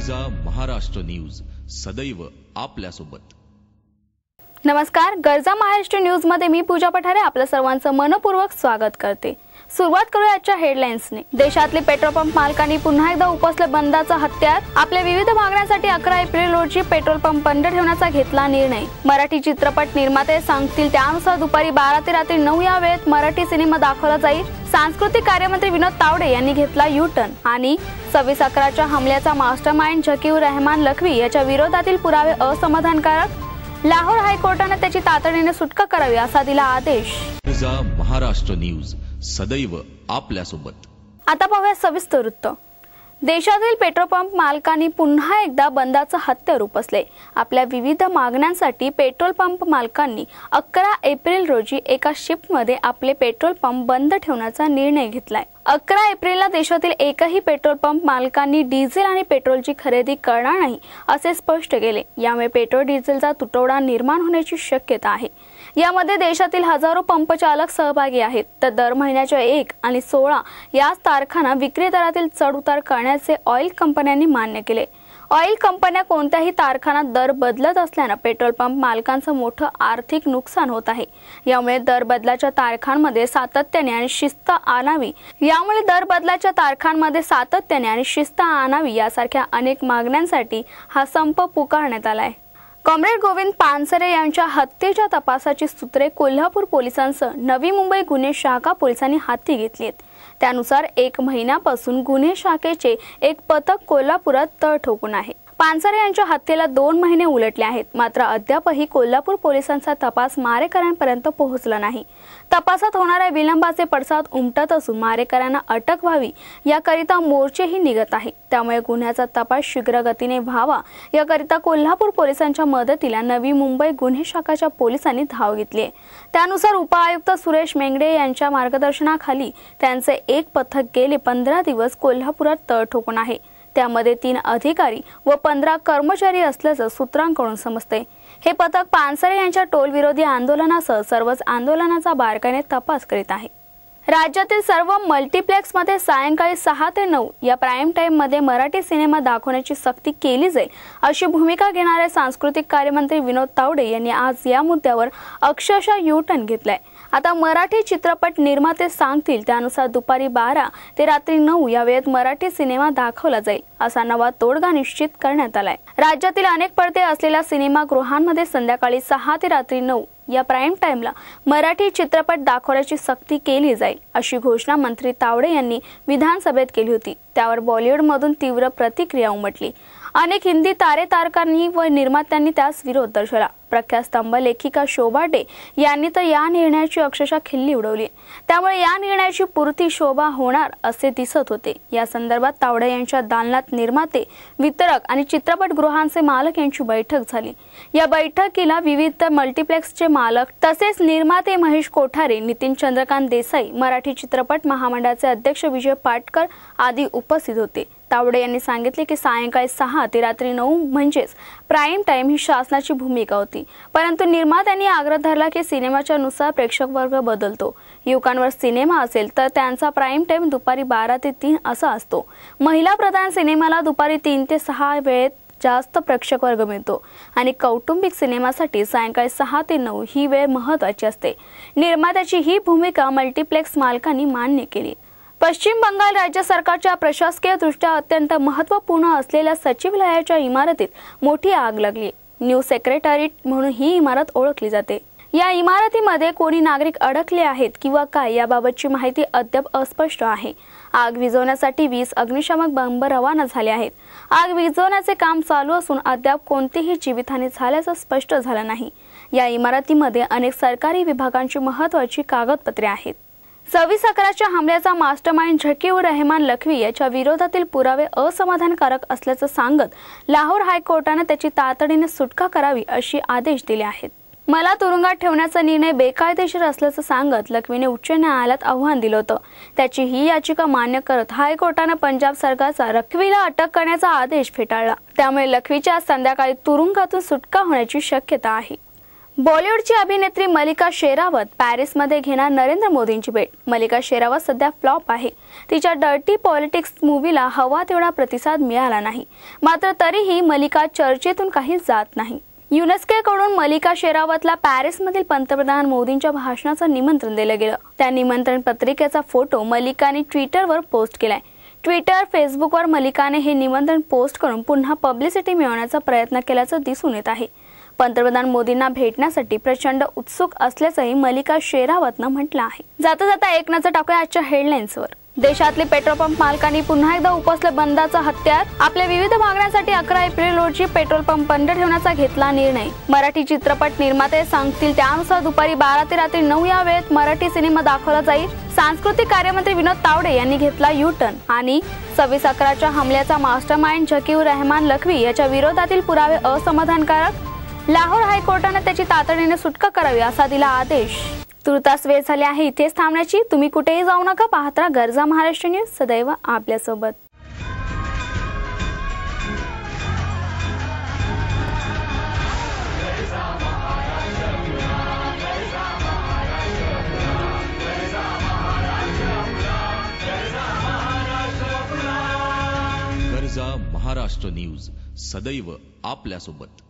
तुझा महाराष्ट्र न्यूज सदैव आपल्यासोबत। नमस्कार, गरजा महाराष्ट्र न्यूज मध्ये मी पूजा पठारे आपल्या सर्वांचं मनपूर्वक स्वागत करते। सुरुवात करूया आजच्या हेडलाईन्सने। देशातले पेट्रोल पंप मालकांनी पुन्हा एकदा उपसलं बंदाचं हत्यार। आपल्या विविध मागण्यांसाठी 11 एप्रिल रोजी पेट्रोल पंप बंद ठेवण्याचा घेतला निर्णय। मराठी चित्रपट निर्माते सांगतील त्यानुसार दुपारी 12 ते रात्री 9 या वेळेत मराठी सिनेमा दाखवला जाईल। सांस्कृतिक कार्यमंत्री विनोद तावडे यांनी घेतला यू-टर्न आणि 26/11च्या हमल्याचा मास्टरमाइंड झकीउर रहमान लखवी याच्या विरोधातील पुरावे असमाधानकारक। लाहोर हायकोर्टाने त्याची तातडीने सुटका करावी असा दिला आदेश। तुझा महाराष्ट्र न्यूज सदैव आपल्यासोबत। आता पाहूया सविस्तर वृत्त। देशातील पेट्रोल पंप मालकांनी पुन्हा एकदा बंदाचं हत्यार उपसले। आपल्या विविध मागण्यांसाठी पेट्रोल पंप मालकांनी 11 एप्रिल रोजी एका शिफ्टमध्ये आपले पेट्रोल पंप बंद ठेवण्याचा निर्णय घेतलाय। 11 एप्रिलला देशातील एकही पेट्रोल पंप मालकांनी डिझेल आणि पेट्रोलची खरेदी करणार नाही असे स्पष्ट केले। यामुळे पेट्रोल डिझेलचा तुटवडा निर्माण होण्याची शक्यता आहे। यामध्ये देशातील हजारो पंप चालक सहभागी आहेत। तर दर महिन्याच्या 1 आणि 16 या तारखांना विक्री दरातील चढ-उतार करण्याचे ऑइल कंपन्यांनी मान्य केले। ऑइल कंपन्या कोणत्याही तारखांना दर बदलत असल्याने पेट्रोल पंप मालकांचं मोठं आर्थिक नुकसान होत आहे। यामुळे दर बदलाच्या तारखांमध्ये सातत्याने आणि शिस्त आणावी यासारख्या अनेक मागण्यांसाठी हा संप पुकारण्यात आलाय। कॉम्रेड गोविंद पानसरे यांच्या हत्येच्या तपासाची सूत्रे कोल्हापूर पोलिसांसह नवी मुंबई गुन्हे शाखा पोलिसांनी हाती घेतली आहेत। त्यानुसार 1 महिन्यापासून गुन्हे शाखेचे एक पथक कोल्हापुरात तळ ठोकून आहे। पानसरे यांच्या हत्येला 2 महिने उलटले आहेत, मात्र अद्यापही कोल्हापूर पोलिसांचा तपास मारेकऱ्यांपर्यंत पोहोचला नाही। तपासात होणाऱ्या विलंबाचे पडसाद उमटत असून मारेकऱ्यांना अटक व्हावी याकरिता मोर्चेही निघत आहे। त्यामुळे गुन्ह्याचा तपास शीघ्र गतीने व्हावा याकरिता कोल्हापूर पोलिसांच्या मदतीला नवी मुंबई गुन्हे शाखाच्या पोलिसांनी धाव घेतली आहे। त्यानुसार उपआयुक्त सुरेश मेंगडे यांच्या मार्गदर्शनाखाली त्यांचे एक पथक गेले 15 दिवस कोल्हापुरात तळ ठोकून आहे। त्यामध्ये 3 अधिकारी व 15 कर्मचारी असल्याचं सूत्रांकडून समजते। हे पथक पानसरे यांच्या टोल विरोधी आंदोलनासह सर्वच आंदोलनाचा बारकाईने तपास करीत आहे। राज्यातील सर्व मल्टीप्लेक्समध्ये सायंकाळी 6 ते 9 या प्राईम टाइम मध्ये मराठी सिनेमा दाखवण्याची सक्ती केली जाईल अशी भूमिका घेणारे सांस्कृतिक कार्यमंत्री विनोद तावडे यांनी आज या मुद्द्यावर अक्षरशः यू-टर्न घेतलाय। आता मराठी चित्रपट निर्माते सांगतील त्यानुसार दुपारी 12 ते रात्री 9 या वेळेत मराठी सिनेमा दाखवला जाईल असा नवा तोडगा निश्चित करण्यात आलाय। राज्यातील अनेक पडदे असलेल्या सिनेमागृहांमध्ये संध्याकाळी 6 ते रात्री 9 या प्राईम टाइमला मराठी चित्रपट दाखवण्याची सक्ती केली जाईल अशी घोषणा मंत्री तावडे यांनी विधानसभेत केली होती। त्यावर बॉलिवूडमधून तीव्र प्रतिक्रिया उमटली। अनेक हिंदी तारकांनी व निर्मात्यांनी त्यास विरोध दर्शवला। प्रख्यात स्तंभ लेखिका शोभा डे यांनी तर या निर्णयाची अक्षरशः खिल्ली उडवली। त्यामुळे या निर्णयाची पूर्ती शोभा होणार असे दिसत होते। या संदर्भात तावडे यांच्या दालनात निर्माते, वितरक आणि चित्रपटगृहांचे मालक यांची बैठक झाली। या बैठकीला विविध मल्टीप्लेक्सचे मालक तसेच निर्माते महेश कोठारे, नितीन चंद्रकांत देसाई, मराठी चित्रपट महामंडळाचे अध्यक्ष विजय पाटकर आदी उपस्थित होते। तावडे यांनी सांगितले की सायंकाळी 6 ते रात्री 9 म्हणजेच प्राईम टाइम ही शासनाची भूमिका होती, परंतु निर्मात्यांनी आग्रह धरला की सिनेमाच्या नुसार प्रेक्षक वर्ग बदलतो। युवकांवर सिनेमा असेल तर त्यांचा प्राईम टाइम दुपारी 12 ते 3 असा असतो। महिला प्रधान सिनेमाला दुपारी 3 ते 6 वेळेत जास्त प्रेक्षक वर्ग मिळतो आणि कौटुंबिक सिनेमासाठी सायंकाळी 6 ते 9 ही वेळ महत्त्वाची असते। निर्मात्याची ही भूमिका मल्टीप्लेक्स मालकांनी मान्य केली। पश्चिम बंगाल राज्य सरकारच्या प्रशासकीय दृष्ट्या अत्यंत महत्त्वपूर्ण असलेल्या सचिवालयाच्या इमारतीत मोठी आग लागली। न्यू सेक्रेटरीट म्हणून ही इमारत ओळखली जाते। या इमारतीमध्ये कोणी नागरिक अडकले आहेत किंवा काय याबाबतची माहिती अद्याप अस्पष्ट आहे। आग विझवण्यासाठी 20 अग्निशामक बंब रवाना झाले आहेत। आग विझवण्याचे काम चालू असून अद्याप कोणतीही जीवितहानी झाल्याचं स्पष्ट झालं नाही। या इमारतीमध्ये अनेक सरकारी विभागांची महत्त्वाची कागदपत्रे आहेत। 26/11च्या हमल्याचा मास्टरमाइंड झकीउर रहमान लखवी याच्या विरोधातील पुरावे असमाधानकारक असल्याचं सांगत लाहोर हायकोर्टाने त्याची तातडीने सुटका करावी अशी आदेश दिले आहेत। मला तुरुंगात ठेवण्याचा निर्णय बेकायदेशीर असल्याचं सांगत लखवीने उच्च न्यायालयात आव्हान दिलं होतं। त्याची ही याचिका मान्य करत हायकोर्टाने पंजाब सरकारचा लखवीला अटक करण्याचा आदेश फेटाळला। त्यामुळे लखवीच्या संध्याकाळी तुरुंगातून सुटका होण्याची शक्यता आहे। बॉलिवूडची अभिनेत्री मल्लिका शेरावत पॅरिसमध्ये घेणार नरेंद्र मोदींची भेट। मल्लिका शेरावत सध्या फ्लॉप आहे। तिच्या डर्टी पॉलिटिक्स मूवीला हवा तेवढा प्रतिसाद मिळाला नाही, मात्र तरीही मल्लिका चर्चेतून काही जात नाही। युनेस्कोकडून मल्लिका शेरावतला पॅरिसमधील पंतप्रधान मोदींच्या भाषणाचं निमंत्रण दिलं गेलं। त्या निमंत्रण पत्रिकेचा फोटो मल्लिकाने ट्विटरवर पोस्ट केलाय। ट्विटर, फेसबुकवर मल्लिकाने हे निमंत्रण पोस्ट करून पुन्हा पब्लिसिटी मिळवण्याचा प्रयत्न केल्याचं दिसून येत आहे। पंतप्रधान मोदींना भेटण्यासाठी प्रचंड उत्सुक असल्याचंही मल्लिका शेरावतनं म्हटलं आहे। जाता जाता एक नजर टाकूया आजच्या हेडलाईन्सवर। देशातले पेट्रोल पंप मालकांनी पुन्हा एकदा उपसलं बंदाचं हत्यार। आपल्या विविध मागण्यांसाठी 11 एप्रिल रोजी पेट्रोल पंप बंद ठेवण्याचा घेतला निर्णय। मराठी चित्रपट निर्माते सांगतील त्यानुसार दुपारी 12 ते रात्री 9 या वेळेत मराठी सिनेमा दाखवला जाईल। सांस्कृतिक कार्यमंत्री विनोद तावडे यांनी घेतला यू-टर्न आणि 26/11च्या हमल्याचा मास्टरमाइंड झकीउर रहमान लखवी याच्या विरोधातील पुरावे असमाधानकारक। लाहोर हायकोर्टाने त्याची तातडीने सुटका करावी असा दिला आदेश। तुर्तास वेळ झाली आहे इथेच थांबण्याची। तुम्ही कुठेही जाऊ नका, पाहत राहा गरजा महाराष्ट्र न्यूज, सदैव आपल्यासोबत। गरजा महाराष्ट्र न्यूज, सदैव आपल्यासोबत।